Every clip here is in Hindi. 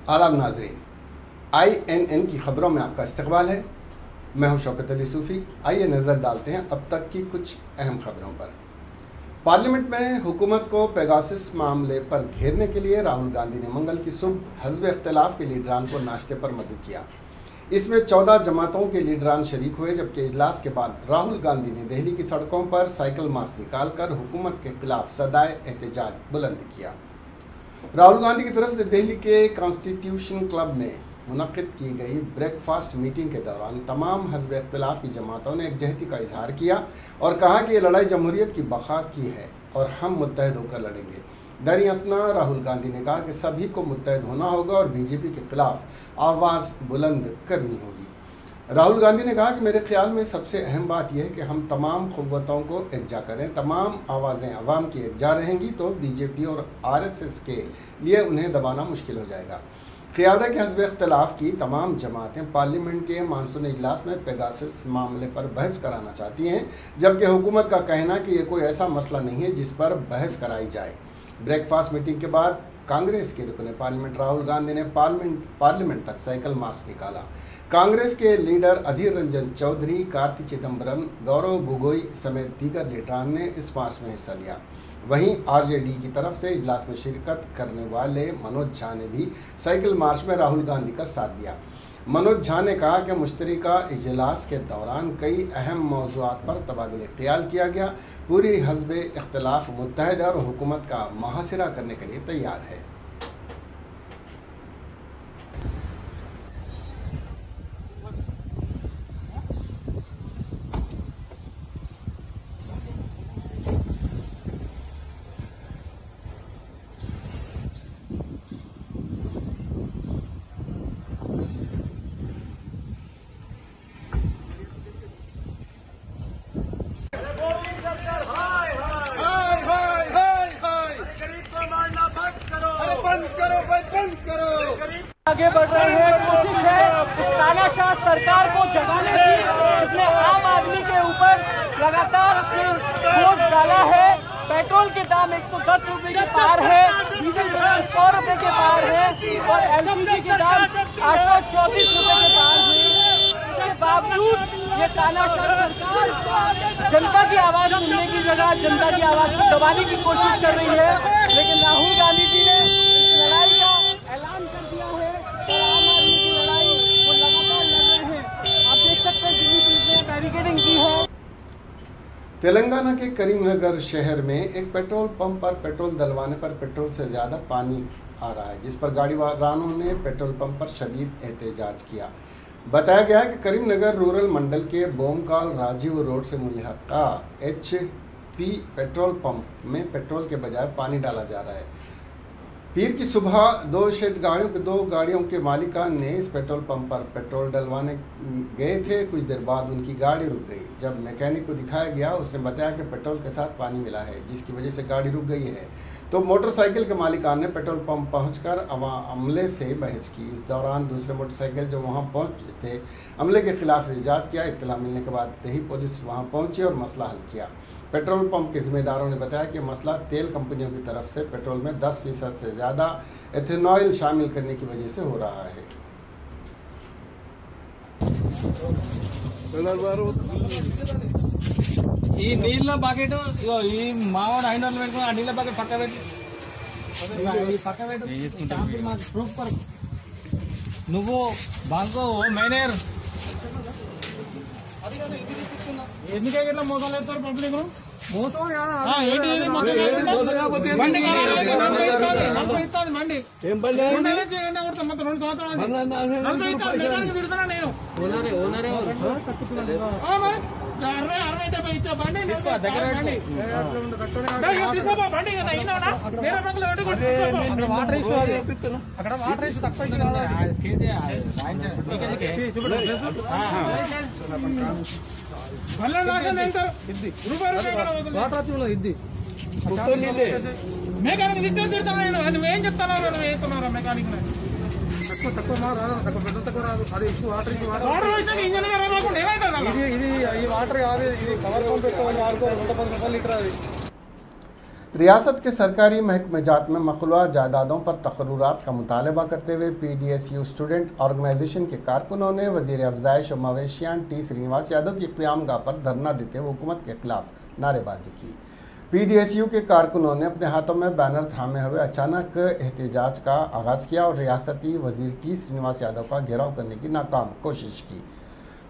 आदाब नाज़रीन, INN की खबरों में आपका इस्तकबाल है। मैं हूं शौकत अली सूफ़ी। आइए नज़र डालते हैं अब तक की कुछ अहम खबरों पर। पार्लियामेंट में हुकूमत को पेगासस मामले पर घेरने के लिए राहुल गांधी ने मंगल की सुबह हज़ब इख्तिलाफ के लीडरान को नाश्ते पर मदऊ किया। इसमें 14 जमातों के लीडरान शरीक हुए, जबकि इजलास के बाद राहुल गांधी ने दिल्ली की सड़कों पर साइकिल मार्च निकालकर हुकूमत के खिलाफ सदाए एहतजाज बुलंद किया। राहुल गांधी की तरफ से दिल्ली के कॉन्स्टिट्यूशन क्लब में मुनक्किद की गई ब्रेकफास्ट मीटिंग के दौरान तमाम हज़ब इख्तिलाफ की जमातों ने एकजहती का इजहार किया और कहा कि ये लड़ाई जमहूरियत की बका की है और हम मुत्तहद होकर लड़ेंगे। दरी असना राहुल गांधी ने कहा कि सभी को मुत्तहद होना होगा और बीजेपी के खिलाफ आवाज़ बुलंद करनी होगी। राहुल गांधी ने कहा कि मेरे ख्याल में सबसे अहम बात यह है कि हम तमाम क़ुव्वतों को एकजा करें। तमाम आवाज़ें अवाम की एकजा रहेंगी तो बीजेपी और RSS के लिए उन्हें दबाना मुश्किल हो जाएगा। क़ियादत के हज़ब इख्तिलाफ की तमाम जमातें पार्लियामेंट के मानसून इजलास में पेगासस मामले पर बहस कराना चाहती हैं, जबकि हुकूमत का कहना कि यह कोई ऐसा मसला नहीं है जिस पर बहस कराई जाए। ब्रेकफास्ट मीटिंग के बाद कांग्रेस के रुकने पार्लियामेंट राहुल गांधी ने पार्लियामेंट तक साइकिल मार्च निकाला। कांग्रेस के लीडर अधीर रंजन चौधरी, कार्ति चिदम्बरम, गौरव गोगोई समेत दीगर लीडरान ने इस मार्च में हिस्सा लिया। वहीं RJD की तरफ से इजलास में शिरकत करने वाले मनोज झा ने भी साइकिल मार्च में राहुल गांधी का साथ दिया। मनोज झा ने कहा कि मुश्तरका इजलास के दौरान कई अहम मौज़ूआत पर तबादले ख्याल किया गया। पूरी हज़ब इख्तिलाफ मुत्तहद और हुकूमत का मुहासिरा करने के लिए तैयार है। आगे बढ़ रहे हैं। कोशिश है इस तानाशाह सरकार को जगाने की। इसने आम आदमी के ऊपर लगातार बोझ डाला है। पेट्रोल के दाम 110 रुपए के पार है, डीजल के दाम 100 रुपए के पार है और LPG के दाम 834 रुपए के पार है। इसके बावजूद ये तानाशाह सरकार जनता की आवाज सुनने की जगह जनता की आवाज को दबाने की कोशिश कर रही है। लेकिन राहुल गांधी जी ने इस लड़ाई का ऐलान कर दिया है। आम आदमी की लड़ाई वो लगातार लड़ रहे हैं। आप देख सकते हैं दिल्ली पुलिस ने बैरिकेडिंग की है। तेलंगाना के करीमनगर शहर में एक पेट्रोल पंप पर पेट्रोल डलवाने पर पेट्रोल से ज़्यादा पानी आ रहा है, जिस पर गाड़ी वालों ने पेट्रोल पंप पर शदीद एहतजाज किया। बताया गया है कि करीमनगर रूरल मंडल के बोमकाल राजीव रोड से मुल्हिका HP पेट्रोल पंप में पेट्रोल के बजाय पानी डाला जा रहा है। पीर की सुबह दो गाड़ियों के मालिकान ने इस पेट्रोल पंप पर पेट्रोल डलवाने गए थे। कुछ देर बाद उनकी गाड़ी रुक गई। जब मैकेनिक को दिखाया गया, उसने बताया कि पेट्रोल के साथ पानी मिला है, जिसकी वजह से गाड़ी रुक गई है। तो मोटरसाइकिल के मालिकान ने पेट्रोल पंप पहुंचकर अमले से बहस की। इस दौरान दूसरे मोटरसाइकिल जो वहां पहुंचे थे, अमले के खिलाफ एहतजाज किया। इत्तला मिलने के बाद दिल्ली पुलिस वहां पहुंची और मसला हल किया। पेट्रोल पंप के जिम्मेदारों ने बताया कि मसला तेल कंपनियों की तरफ से पेट्रोल में 10% से ज़्यादा एथेनॉल शामिल करने की वजह से हो रहा है। ఈ నీళ్ళ బకెట్ ఈ మావాడు 500 పెట్టుకుని ఆ నీళ్ళ బకెట్ పక్క పెట్టి ప్రూఫ్ కర్ నువ్వు బాంకో మేనేర్ ఎందుకే ఇట్లా మోసం చేస్తారు పబ్లిక్ మోసం మండి ఏం బండి మొత్తం 2 సంవత్సరాలు తిడుతున్నా నేను ఓనరే 60 ఇచ్చా బండి దగ్గర తీసుకో బండి వేరే బంగ్లో వాటర్ ఇష్యూ అక్కడ వాటర్ ఇష్యూ తక్కువ వాటర్ ఇది మెకానిక్ తిట్టాను తిడతాను నువ్వేం చెప్తాను వేస్తున్నారా మెకానిక్ తక్కువ పెట్రోల్ తక్కువ రాదు. అది ఇష్యూ వాటర్ ఇది వాటర్ కాదు, ఇది కవర్ పంప్ పెట్టుకోవాలి వాడుకో 110 రూపాయలు లీటర్ అది. रियासत के सरकारी महकमेजात में मखलूआ जायदादों पर तकर्रुरात का मुतालबा करते हुए PDSU स्टूडेंट ऑर्गेनाइजेशन के कारकुनों ने वजीर अफजाइश और मवेशियान T श्रीनिवास यादव की क़यामगाह पर धरना देते हुए हुकूमत के खिलाफ नारेबाजी की। PDSU के कारकुनों ने अपने हाथों में बैनर थामे हुए अचानक एहतजाज का आगाज़ किया और रियासती वजीर T श्रीनिवास यादव का घेराव करने की नाकाम कोशिश की।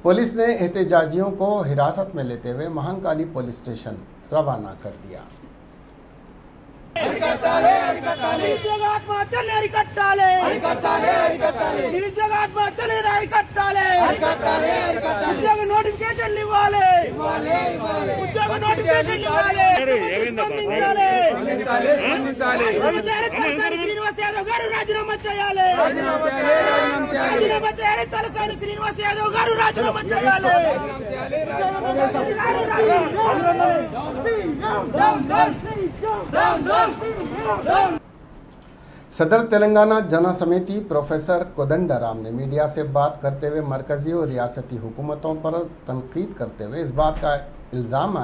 पुलिस ने एहतजाजियों को हिरासत में लेते हुए महंकाली पुलिस स्टेशन रवाना कर दिया। నోటిఫికేషన్ ఇవ్వాలి, ఉద్యోగ నోటిఫికేషన్ ఇవ్వాలి, స్పందించాలి, శ్రీనివాస్ యాదవ్ గారు రాజీనామా చేయాలి, రాజీనామా చేయాలి, తలసాని శ్రీనివాస్ యాదవ్ గారు రాజీనామా చేయాలి। सदर तेलंगाना जना समिति प्रोफेसर कोदंडराम ने मीडिया से बात करते हुए मरकजी और रियासती हुकूमतों पर तनकीद करते हुए इस बात का इल्ज़ाम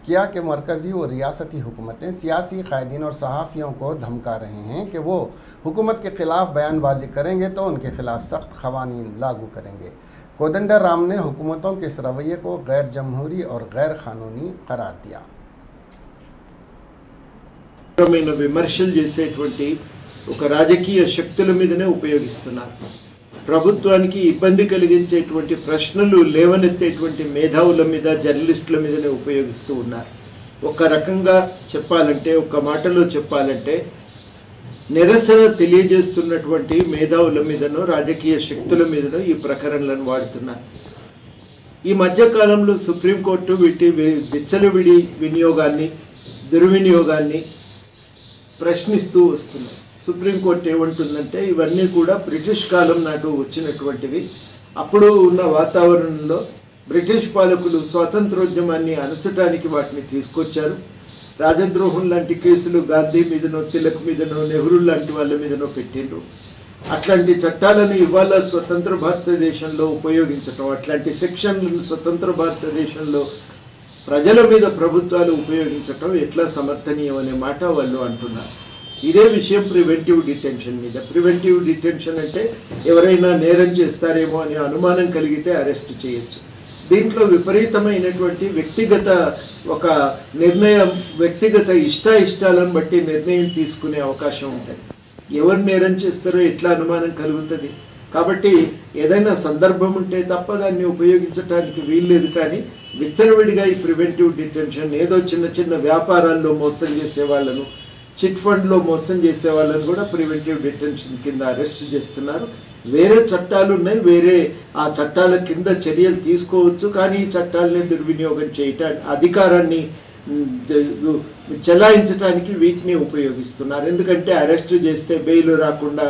किया कि मरकजी और रियासती हुकूमतें सियासी कायदीन और सहाफ़ियों को धमका रहे हैं कि वो हुकूमत के ख़िलाफ़ बयानबाजी करेंगे तो उनके खिलाफ सख्त क़वानीन लागू करेंगे। कोदंडराम ने हुकूमतों के इस रवैये को गैर जमहूरी और गैर क़ानूनी करार दिया। విమర్శలు చేసేటువంటి ఒక రాజకీయ శక్తుల మీదనే ఉపయోగిస్తున్నారు। ప్రభుత్వానికి ఇబ్బంది కలిగించేటువంటి ప్రశ్నలు లేవనెత్తేటువంటి మేధావుల మీద జర్నలిస్టుల మీదనే ఉపయోగిస్తూ ఉన్నారు। ఒక రకంగా చెప్పాలంటే ఒక మాటలో చెప్పాలంటే నిరసన తెలియజేస్తున్నటువంటి మేధావుల మీదనో రాజకీయ శక్తుల మీదనో ఈ ప్రకరణలను వాడుతున్నారు। ఈ మధ్య కాలంలో సుప్రీంకోర్టు వీటి విచ్చలవిడి వినియోగాన్ని దుర్వినియోగాన్ని ప్రశ్నిస్తూ వస్తున్నారు। సుప్రీంకోర్టు ఏమంటుందంటే ఇవన్నీ కూడా బ్రిటిష్ కాలం నాటు వచ్చినటువంటివి, అప్పుడు ఉన్న వాతావరణంలో బ్రిటిష్ పాలకులు స్వాతంత్రోద్యమాన్ని అణచడానికి వాటిని తీసుకొచ్చారు। రాజద్రోహం లాంటి కేసులు గాంధీ మీదనో తిలక్ మీదనో నెహ్రూ లాంటి వాళ్ళ మీదనో పెట్టిండ్రు। అట్లాంటి చట్టాలను ఇవాళ స్వతంత్ర భారతదేశంలో ఉపయోగించటం, అట్లాంటి సెక్షన్లను స్వతంత్ర భారతదేశంలో ప్రజల మీద ప్రభుత్వాలు ఉపయోగించటం ఎట్లా సమర్థనీయం అనే మాట వాళ్ళు అంటున్నారు। ఇదే విషయం ప్రివెంటివ్ డిటెన్షన్ మీద। ప్రివెంటివ్ డిటెన్షన్ అంటే ఎవరైనా నేరం చేస్తారేమో అనే అనుమానం కలిగితే అరెస్ట్ చేయొచ్చు। దీంట్లో విపరీతమైనటువంటి వ్యక్తిగత ఒక నిర్ణయం, వ్యక్తిగత ఇష్టాలను బట్టి నిర్ణయం తీసుకునే అవకాశం ఉంటుంది। ఎవరు నేరం చేస్తారో ఎట్లా అనుమానం కలుగుతుంది। కాబట్టి ఏదైనా సందర్భం ఉంటే తప్ప దాన్ని ఉపయోగించడానికి వీల్లేదు। కానీ విచ్చలవిడిగా ఈ ప్రివెంటివ్ డిటెన్షన్ ఏదో చిన్న చిన్న వ్యాపారాల్లో మోసం చేసే వాళ్ళను, చిట్ ఫండ్లో మోసం చేసే వాళ్ళను కూడా ప్రివెంటివ్ డిటెన్షన్ కింద అరెస్ట్ చేస్తున్నారు। వేరే చట్టాలు ఉన్నాయి, వేరే ఆ చట్టాల కింద చర్యలు తీసుకోవచ్చు, కానీ ఈ చట్టాలని దుర్వినియోగం చేయటానికి, అధికారాన్ని చెలాయించడానికి వీటిని ఉపయోగిస్తున్నారు। ఎందుకంటే అరెస్ట్ చేస్తే బెయిల్ రాకుండా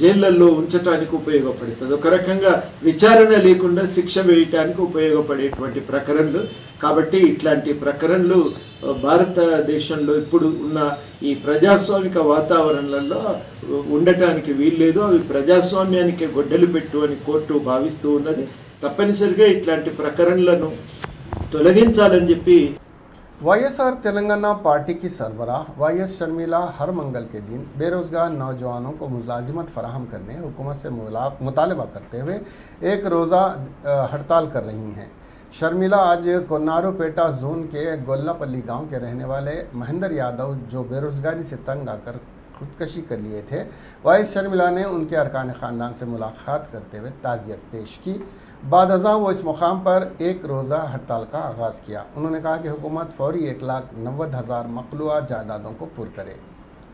జైళ్ళల్లో ఉంచడానికి ఉపయోగపడుతుంది, ఒక రకంగా విచారణ లేకుండా శిక్ష వేయటానికి ఉపయోగపడేటువంటి ప్రకరణలు। కాబట్టి ఇట్లాంటి ప్రకరణలు భారతదేశంలో ఇప్పుడు ఉన్న ఈ ప్రజాస్వామిక వాతావరణంలో ఉండటానికి వీల్లేదు। అవి ప్రజాస్వామ్యానికి గొడ్డలి పెట్టు అని కోర్టు భావిస్తూ ఉన్నది। తప్పనిసరిగా ఇట్లాంటి ప్రకరణలను తొలగించాలని చెప్పి YSR तेलंगाना पार्टी की सरबराह YS शर्मिला हर मंगल के दिन बेरोज़गार नौजवानों को मुलाजिमत फराहम करने हुकूमत से मुतालबा करते हुए एक रोज़ा हड़ताल कर रही हैं। शर्मिला आज कोन्नारोपेटा जोन के गोल्लापल्ली गांव के रहने वाले महेंद्र यादव जो बेरोज़गारी से तंग आकर खुदकशी कर लिए थे, YS शर्मिला ने उनके अरकान ख़ानदान से मुलाकात करते हुए ताज़ियत पेश की। बाद अज़ां वो इस मुकाम पर एक रोज़ा हड़ताल का आगाज़ किया। उन्होंने कहा कि हुकूमत फौरी 1,90,000 मखलूआ जायदादों को पुर करे।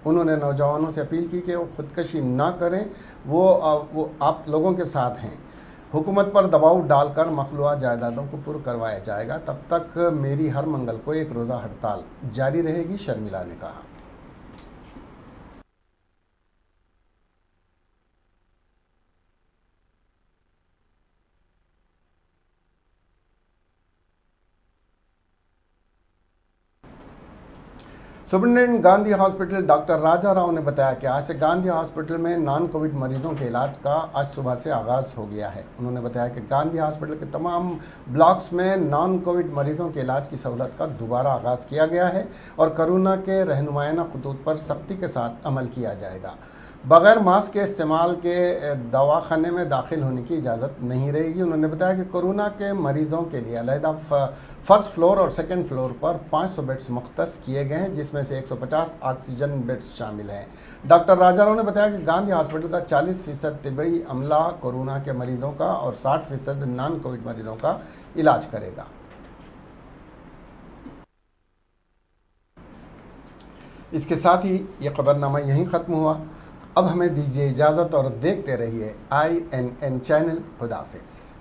उन्होंने नौजवानों से अपील की कि वो खुदकशी ना करें, वो आप लोगों के साथ हैं। हुकूमत पर दबाव डालकर मखलूआ जायदादों को पुर करवाया जाएगा, तब तक मेरी हर मंगल को एक रोज़ा हड़ताल जारी रहेगी, शर्मिला ने कहा। सुप्रिंटेंडेंट गांधी हॉस्पिटल डॉक्टर राजा राव ने बताया कि आज से गांधी हॉस्पिटल में नॉन कोविड मरीजों के इलाज का आज सुबह से आगाज़ हो गया है। उन्होंने बताया कि गांधी हॉस्पिटल के तमाम ब्लॉक्स में नॉन कोविड मरीजों के इलाज की सहूलत का दोबारा आगाज़ किया गया है और कोरोना के रहनुमायाना खतूत पर सख्ती के साथ अमल किया जाएगा। बगैर मास्क के इस्तेमाल के दवाखाने में दाखिल होने की इजाज़त नहीं रहेगी। उन्होंने बताया कि कोरोना के मरीज़ों के लिए अलहदा फर्स्ट फ्लोर और सेकंड फ्लोर पर 500 बेड्स मुख्तस किए गए हैं, जिसमें से 150 ऑक्सीजन बेड्स शामिल हैं। डॉक्टर राजाराव ने बताया कि गांधी हॉस्पिटल का 40% तिब्बी अमला कोरोना के मरीज़ों का और 60% नॉन कोविड मरीज़ों का इलाज करेगा। इसके साथ ही ये खबरनामा यहीं ख़त्म हुआ। अब हमें दीजिए इजाज़त और देखते रहिए INN चैनल। खुदा हाफिज़।